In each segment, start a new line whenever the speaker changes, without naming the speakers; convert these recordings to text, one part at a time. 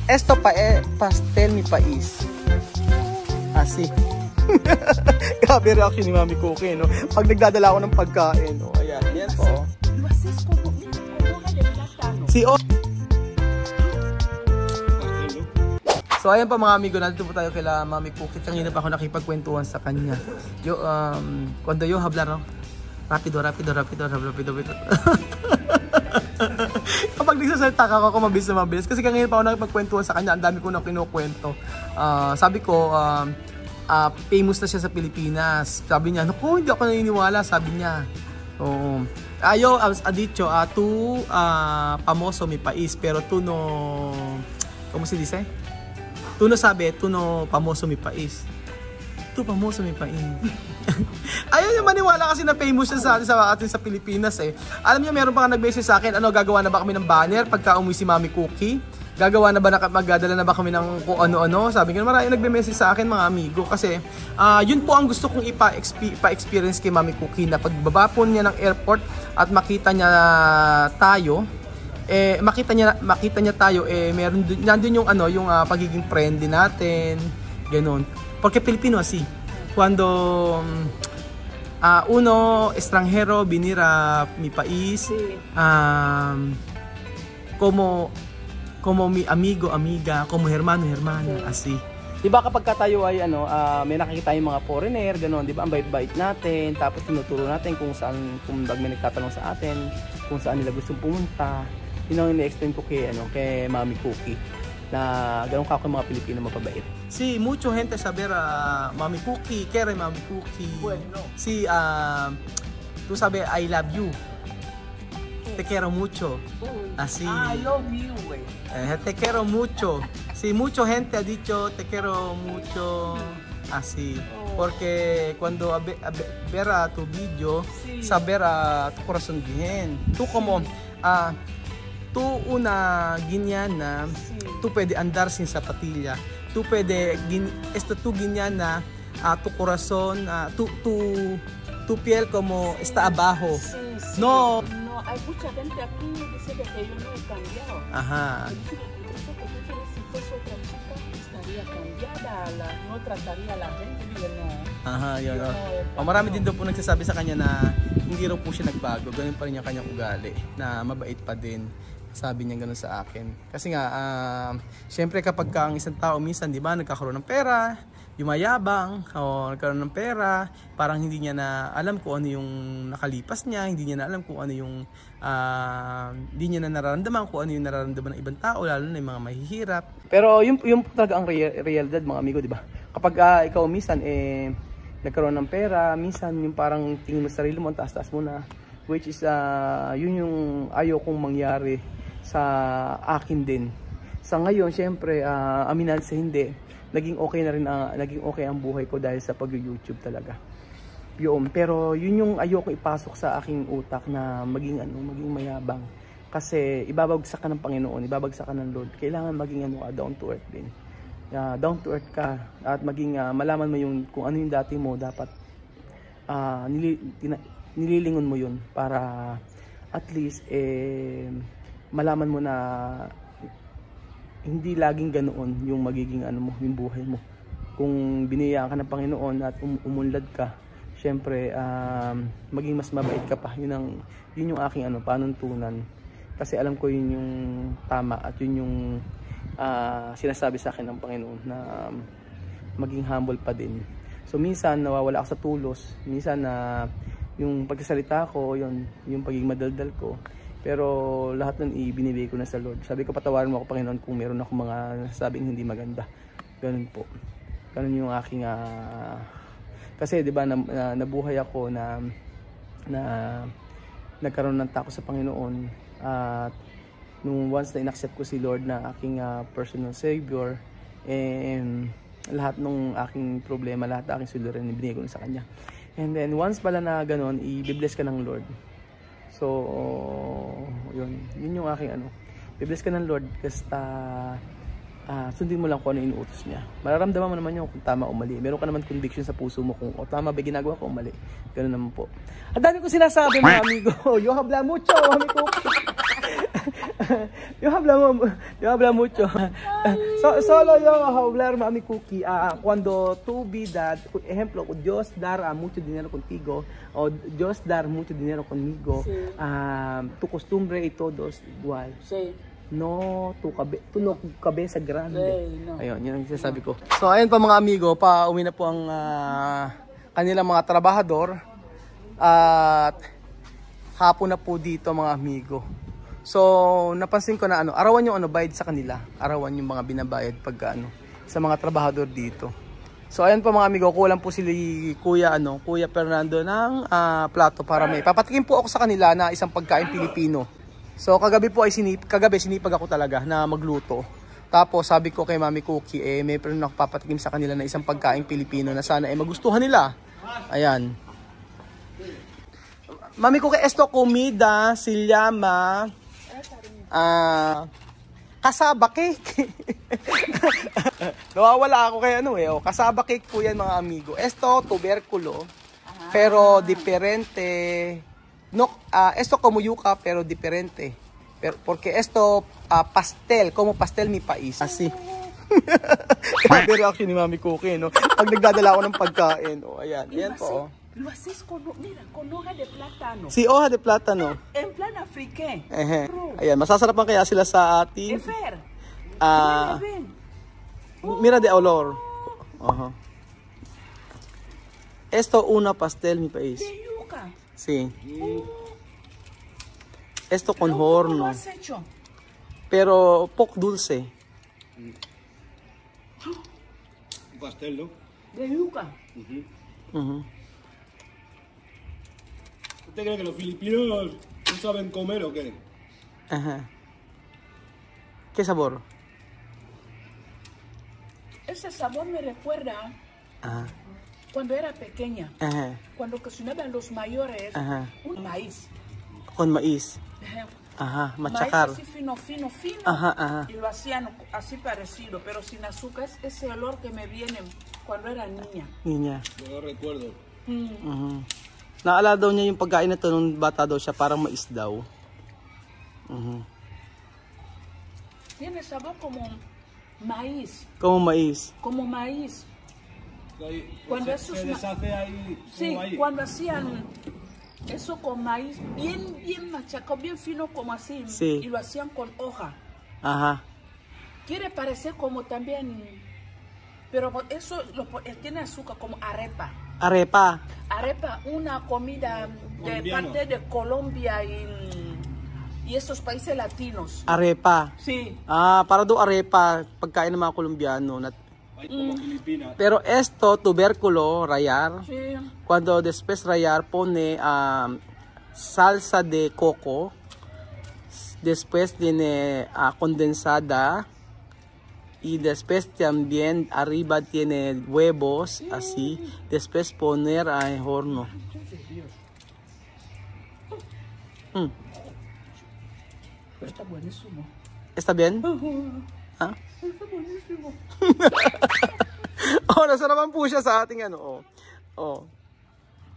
Esto pa pastel mi pais. Asi. Grabe reaction ni Mami Cookie, no? Pag nagdadala ako ng pagkain, no? Ayan, yan po. Si O. So ayan pa mga amigo, nandito po tayo kila Mami Cookie. Kanina pa ako nakipagkwentuhan sa kanya. Cuando yo hablar, rapido. Kapag nagsasalita ako mabilis. Kasi kanina pa ako nakipagkwentuhan sa kanya, ang dami ko na kinukwento. Sabi ko, famous na siya sa Pilipinas. Sabi niya, naku, hindi ako naniniwala, sabi niya. Ayo, ha dicho, tu famoso mi país, pero tu no, ¿cómo se dice? Tu no sabe, tu no famoso mi país. Tu famoso mi país. Ayaw niya maniwala kasi na famous siya sa atin sa Pilipinas eh. Alam niyo, meron pa nga nag-message sa akin, gagawa na ba kami ng banner pagka umuwi si Mami Cookie? Gagawa na ba, magdadala na ba kami ng kung ano-ano? Sabi ko, marami nagbe-message sa akin mga amigo. Kasi yun po ang gusto kong ipa-experience kay Mami Cookie, na pagbaba po niya ng airport at makita niya tayo, makita niya tayo, meron nandun yung yung pagiging friendly natin, ganun. Porque Pilipino así, cuando uno extranjero venira mi país, como mi amigo, amiga, como hermano, hermana, así. Diba kapag tayo ay may nakikita yung mga foreigner, gano'n, diba ang bait-bait natin, tapos tinuturo natin kung saan, kung may nagtatanong sa atin, kung saan nila gustong pumunta. Yun ang ini-explain ko kay Mami Cookie, na gano'n ka mga Pilipino mapabait. Si mucho gente saber Mami Cookie, kere Mami Cookie. Bueno. Si tú sabes I love you. Te quiero mucho. Así.
I love you, güey.
Te quiero mucho. Sí, mucha gente ha dicho te quiero mucho. Así. Porque cuando ver a tu video, sí, saber a tu corazón bien. Tú como tú una guineana, sí, tú puede andar sin zapatilla. Tú puede tú guineana, tu corazón, tu piel como está abajo.
Sí, sí.
No.
Hay mucha gente aquí dice que yo no he cambiado.
Ajá.
Si fuese otra chica, estaría cambiada, no trataría a la gente, no.
Aha, yun. Marami din daw po nagsasabi sa kanya na hindi raw po siya nagbago. Ganun pa rin yung kanyang ugali, na mabait pa din. Sabi niya ganun sa akin. Kasi nga, syempre kapag ang isang tao minsan, di ba, nagkakaroon ng pera, yumayabang, o nagkaroon ng pera, parang hindi niya na alam kung ano yung nakalipas niya, hindi niya na alam kung ano yung hindi niya na nararamdaman kung ano yung nararamdaman ng ibang tao, lalo na yung mga mahihirap. Pero yung talaga ang realidad mga amigo, di ba? Kapag ikaw minsan nagkaroon ng pera, minsan yung parang tingin mo sa sarili mo, taas-taas mo na, which is yun yung ayaw kong mangyari sa akin din. Sa ngayon, syempre, aminan sa hindi, naging okay na rin naging okay ang buhay ko dahil sa pag-YouTube talaga. Yun, pero yun yung ayoko ipasok sa aking utak na maging mayabang. Kasi ibabagsak ka ng Panginoon, ibabagsak ka ng Lord. Kailangan maging down to earth din. Down to earth ka at maging malaman mo yung kung ano yung dati mo, dapat nililingon mo yun para at least malaman mo na hindi laging ganoon yung magiging yung buhay mo. Kung biniyayaan ka ng Panginoon at umunlad ka, syempre maging mas mabait ka pa. Yun yung aking panuntunan. Kasi alam ko yun yung tama at yun yung sinasabi sa akin ng Panginoon na maging humble pa din. So minsan nawawala ako sa tulos, minsan yung pagsasalita ko, yung pagiging madaldal ko. Pero lahat nun ibinibigay ko na sa Lord. Sabi ko, patawarin mo ako Panginoon kung meron ako mga nasabing hindi maganda. Ganun po. Ganun yung aking kasi 'di ba nabuhay ako na nagkaroon ng takot sa Panginoon at nung once na inaccept ko si Lord na aking personal savior, lahat ng aking problema, lahat ng aking suliranin binigay ko na sa kanya. And then once pala na ganoon, i-bless ka ng Lord. So yun yung aking i-bless ka ng Lord, basta sundin mo lang kung ano inuutos niya. Mararamdaman mo naman yung kung tama o mali. Meron ka naman conviction sa puso mo kung tama ba ginagawa ko o mali. Ganun naman po. At dami ko sinasabi mga amigo. Yo habla mucho, amigo. yo habla mucho. Solo yo hablar, mami Cookie, cuando tú vidas, por ejemplo, Dios dar mucho dinero contigo, o Dios dar mucho dinero conmigo,
Sí.
tu costumbre y todos igual.
Sí.
No, tu cabeza grande.
No.
Ayun, yun ang sinasabi ko. So, ayun pa mga amigo, pauwi na po ang kanilang mga trabahador. At hapon na po dito mga amigo. So, napansin ko na arawan yung bayad sa kanila. Arawan yung mga binabayad pag sa mga trabahador dito. So, ayun pa mga amigo, kulang po sila Kuya Fernando ng plato para may papatikim po ako sa kanila na isang pagkain Pilipino. So, kagabi po ay sinipag ako talaga na magluto. Tapos, sabi ko kay Mami Cookie, may pero nakapapatikim sa kanila na isang pagkain Pilipino na sana magustuhan nila. Ayan. Mami Cookie, esto comida se llama kasaba cake. Nawawala ako kay kasaba cake po yan mga amigo. Esto tuberculo, pero diferente. No, esto como yuca pero diferente. Porque esto pastel, como pastel mi país. Así. Pero actually ni Mami Cookie, no? Pag nagdadala ako ng pagkain, ayan. Ayan po,
Lo haces con hoja de plátano.
Si hoja de plátano.
En plan africain.
Ayan, masasarapan kaya sila sa ating
Efer. Ven.
mira de olor. Esto una pastel mi país.
De yuca.
Sí. Esto con horno.
¿Cómo lo has hecho?
Pero poco dulce.
Un pastel, ¿no?
De yuca.
¿Usted cree que los filipinos no saben comer o qué?
Ajá. ¿Qué sabor?
Ese sabor me recuerda cuando era pequeña. Cuando cocinaban los mayores un maíz.
Con maíz. Ajá, machacar.
Maíz así fino. Y lo hacían así parecido, pero sin azúcar. Es ese olor que me viene cuando era niña.
Niña.
No lo recuerdo.
Naalala daw niya yung pagkain na to nung bata daw siya, parang mais daw.
Tiene sabor como maíz.
Como maíz.
Como maíz. Cuando
se deshace ahí.
Sí,
ahí.
cuando hacían eso con maíz bien machacado, bien fino como así.
Sí.
Y lo hacían con hoja.
Ajá.
Quiere parecer como también, pero eso tiene azúcar, como arepa.
Arepa.
Arepa, una comida de parte de Colombia y esos países latinos.
Arepa.
Sí.
Para daw arepa, pagkain ng mga Colombiano.
Como Filipinas.
Pero esto, tubérculo, rayar.
Sí.
Cuando después rayar, pone salsa de coco. Después tiene condensada. Y después también arriba tiene huevos, así. Después poner en horno.
Está buenísimo.
¿Está bien?
Está buenísimo.
Nasarapan po siya sa ating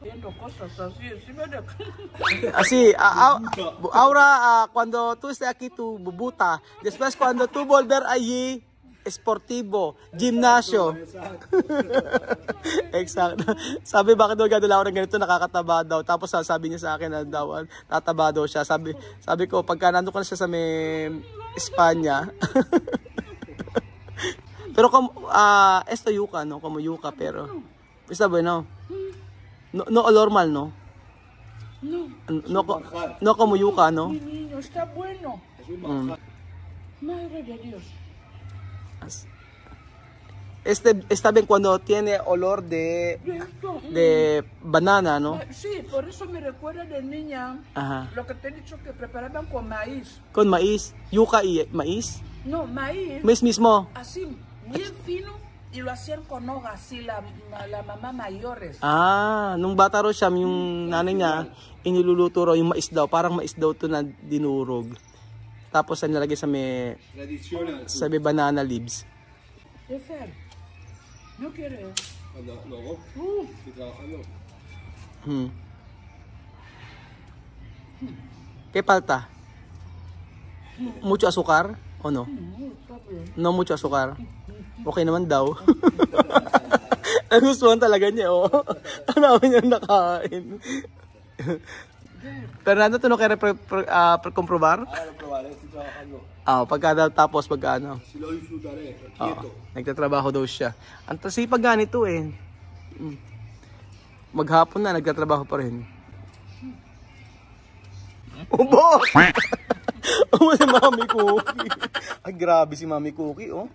Viendo cosas así, encima de acá.
Así, ahora cuando tú estés aquí, tú bubuta. Después cuando tú volver allí, esportivo, gimnasyo. Exacto. Sabi, bakit daw gadala ako ng ganito, nakakataba daw. Tapos sabi niya sa akin na daw, tataba daw siya. Sabi ko, pagka nandun ka na siya sa may Espanya. Pero esto yuca, no? Como yuca, pero está bueno. No olor mal, no? No como yuca, no?
Mi niño, está bueno. Madre de Dios.
Está bien cuando tiene olor de banana, ¿no?
Sí, por eso me recuerda de niña. Lo que te he dicho que preparaban con maíz.
Con maíz, yuca y maíz.
No, maíz.
Maíz mismo.
Así, bien fino y lo hacían con hoja, así la mamá mayores.
Nung bata raw siya, yung nanay niya, iniluluto raw yung mais daw. Parang mais daw to na dinurog. Tapos nilagay sa may banana leaves.
Efer, ¿no quieres?
Luego, estoy trabajando.
¿Qué falta? Mucho azúcar o no? No mucho azúcar. Okay naman daw. Nagustuhan talaga niya, oh. Ang dami niya nakain. Fernando, ¿tú no quieres comprobar?
Ahora lo probaré, estoy trabajando.
Pagka tapos pag-ano.
Si lo disfrutaré, quieto.
Nagtatrabaho daw siya. Ang sipag ganito eh. Maghapon na, nagtatrabaho pa rin. Ubo! Oh, si Mami Cookie. Ay, grabe si Mami Cookie, oh.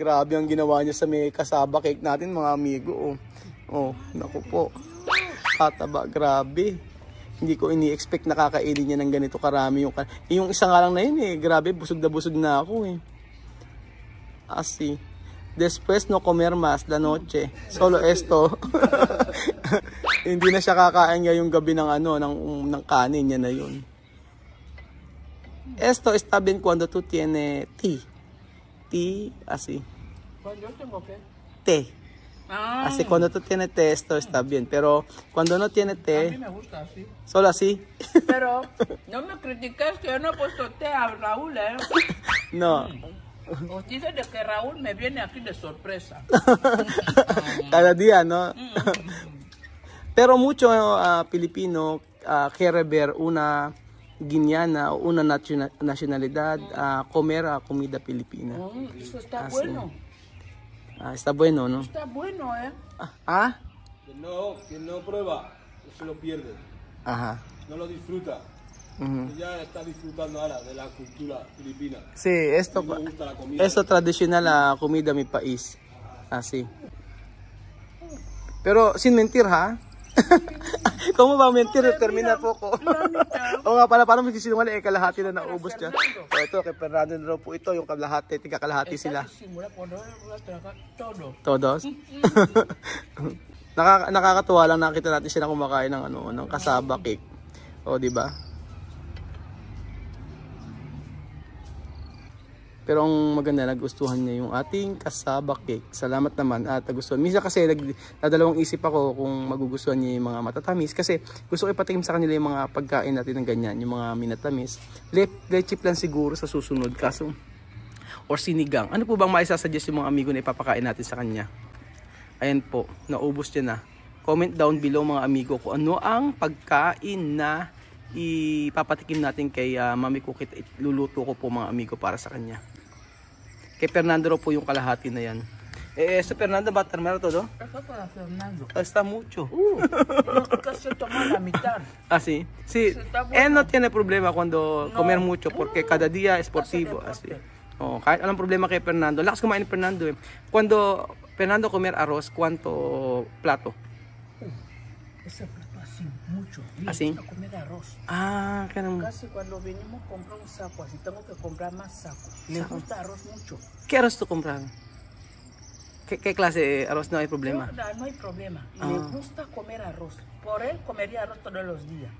Grabe ang ginawa niya sa may kasaba cake natin, mga amigo, oh. Oh, naku po. Kataba, grabe. Hindi ko ini-expect na kakainin niya ng ganito karami yung isa nga lang na yun eh. Grabe, busog na ako eh. Asi. Después no comer más la noche. Solo esto. Hindi na siya kakain ngayong gabi ng ng kanin niya na yun. Esto está bien cuando tú tienes tea. Tea, así.
Cuando yo tengo qué?
Té. Así cuando tú tienes té, esto está bien. Pero cuando no tiene té...
A mí me gusta así.
Solo así.
Pero no me critiques que yo no he puesto té a Raúl, ¿eh?
No.
Os dice de que Raúl me viene aquí de sorpresa.
Cada día, ¿no? Pero mucho Pilipino quiere ver una guineana o una nacionalidad comer comida filipina.
Eso está bueno.
Está bueno, ¿no?
Está bueno, ¿eh?
Quien no prueba, se lo pierde.
Ajá.
No lo disfruta. Ya está disfrutando ahora de la cultura filipina.
Sí, esto tradicional la comida de mi país. Así. Pero sin mentir, ¿ha? ¿Cómo va a mentir? Termina poco. O nga pala, parang magsisinungaling eh, kalahati na naubos niya. So, ito, kay Fernando na po ito, yung kalahati, tika-kalahati sila. Todos? Nakakatuwa lang nakita natin sila kumakain ng kasaba cake. O, di ba? Pero ang maganda, nagustuhan niya yung ating kasaba cake. Salamat naman at nagustuhan. Minsan kasi nadalawang isip ako kung magugustuhan niya yung mga matatamis. Kasi gusto ko ipatikim sa kanila yung mga pagkain natin ng ganyan, yung mga minatamis. Leche plan siguro sa susunod. Kaso, or sinigang. Ano po bang maisasuggest yung mga amigo na ipapakain natin sa kanya? Ayan po, naubos niya na. Comment down below mga amigo kung ano ang pagkain na ipapatikim natin kay Mami Cookie. Luluto ko po mga amigo para sa kanya. Kay Fernando po yung kalahati na yan. Sa Fernando, butter meron todo?
Eso para Fernando.
Está mucho.
Casi toma la mitad.
Así. Sí. Él no tiene problema cuando comer mucho porque cada día es sportivo. Así. Oh, kahit anong problema kay Fernando. Lakas kumain ni Fernando eh. Cuando Fernando comer arroz, ¿cuánto plato?
Ese plato así, mucho.
¿Así?
A comer arroz.
Caramba.
Casi cuando venimos comprar un saco, así tengo que comprar más saco. Me gusta arroz mucho.
¿Qué arroz tú compras? ¿Qué clase de arroz? No hay problema.
No hay problema. Me gusta comer arroz. Por él comería arroz todos los días.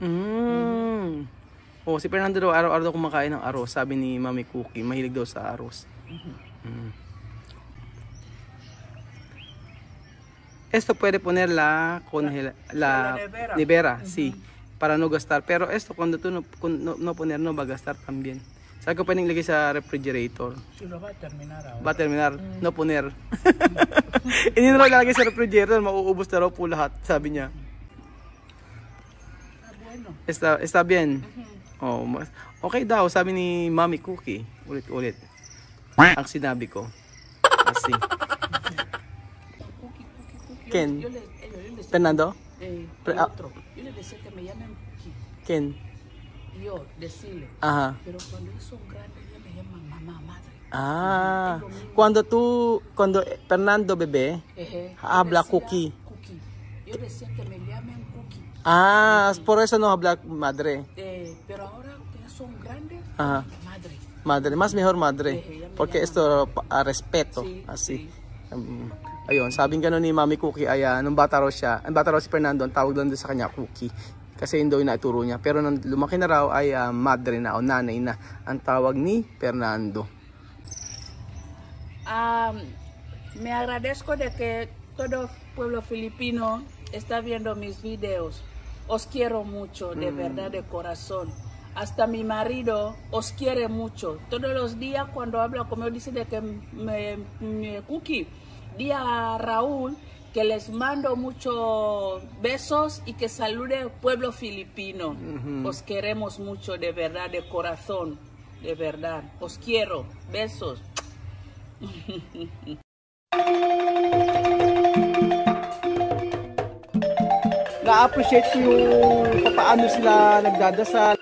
Si Fernando daw araw-araw kumakain ng arroz, sabi ni Mami Cookie, mahilig daw sa arroz. Esto puede poner la nevera, sí, para no gastar. Pero esto cuando tú no poner, no va a gastar también. Sabi ko pwedeng lagay sa refrigerator.
Si lo va a terminar ahora.
Va a terminar, no poner. Hindi na lang lalagay sa refrigerator, mauubos na raw po lahat, sabi niya.
Bueno.
Está bien. Okay daw, sabi ni Mami Cookie. Ulit. Ang sinabi ko. Así. ¿Quién? ¿Fernando?
Otro. Yo le decía que me llamen Cookie.
¿Quién?
Yo, decirle.
Ajá.
Pero cuando ellos son grandes, ellos me llaman mamá, madre.
Cuando Fernando bebé, habla Cookie.
Yo decía que me llamen Cookie.
Por eso no habla madre.
Pero ahora que son grandes, madre.
Madre, más mejor madre. Porque esto respeto.
Sí,
así.
Sí.
Ayun, sabing gano'n ni Mami Cookie ay nung bata raw si Fernando, ang tawag doon sa kanya Cookie. Kasi yun daw yung naituro niya. Pero nung lumaki na raw ay madre na o nanay na ang tawag ni Fernando.
Me agradezco de que todo pueblo filipino está viendo mis videos. Os quiero mucho, de verdad, de corazón. hasta mi marido os quiere mucho. Todos los días cuando habla conmigo dice de que me Cookie, di a Raúl que les mando muchos besos y que salude al pueblo filipino. Os queremos mucho, de verdad, de corazón, de verdad. Os quiero. Besos.
Na-appreciate ko yung paano sila nagdadasal.